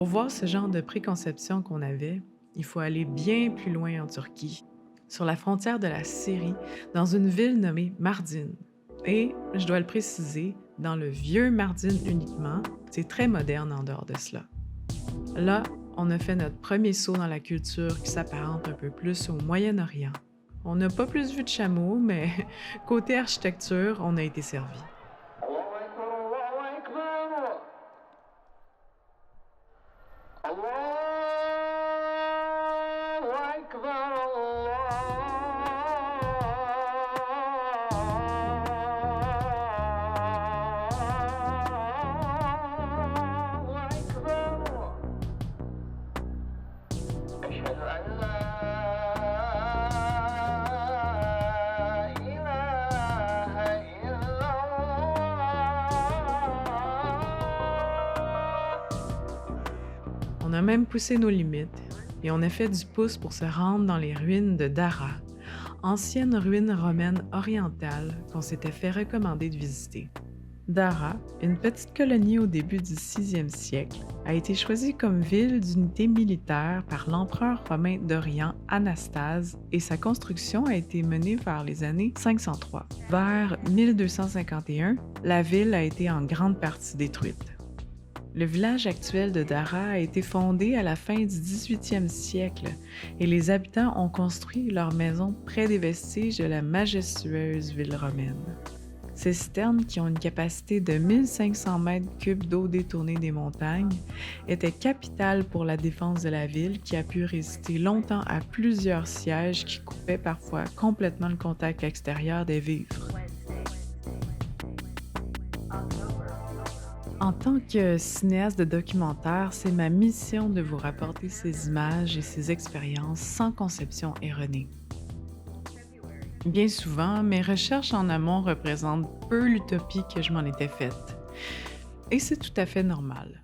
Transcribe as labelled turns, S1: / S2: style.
S1: Pour voir ce genre de préconception qu'on avait, il faut aller bien plus loin en Turquie, sur la frontière de la Syrie, dans une ville nommée Mardin. Et, je dois le préciser, dans le vieux Mardin uniquement, c'est très moderne en dehors de cela. Là, on a fait notre premier saut dans la culture qui s'apparente un peu plus au Moyen-Orient. On n'a pas plus vu de chameaux, mais côté architecture, on a été servi.
S2: الله أكبر الله أكبر الله أكبر الله أكبر أشهد أن لا إله إلا الله.
S1: On a même poussé nos limites et on a fait du pouce pour se rendre dans les ruines de Dara, ancienne ruine romaine orientale qu'on s'était fait recommander de visiter. Dara, une petite colonie au début du 6e siècle, a été choisie comme ville d'unité militaire par l'empereur romain d'Orient Anastase et sa construction a été menée vers les années 503. Vers 1251, la ville a été en grande partie détruite. Le village actuel de Dara a été fondé à la fin du 18e siècle et les habitants ont construit leurs maisons près des vestiges de la majestueuse ville romaine. Ces citernes, qui ont une capacité de 1500 mètres cubes d'eau détournée des montagnes, étaient capitales pour la défense de la ville qui a pu résister longtemps à plusieurs sièges qui coupaient parfois complètement le contact extérieur des vivres. En tant que cinéaste de documentaire, c'est ma mission de vous rapporter ces images et ces expériences sans conception erronée. Bien souvent, mes recherches en amont représentent peu l'utopie que je m'en étais faite. Et c'est tout à fait normal.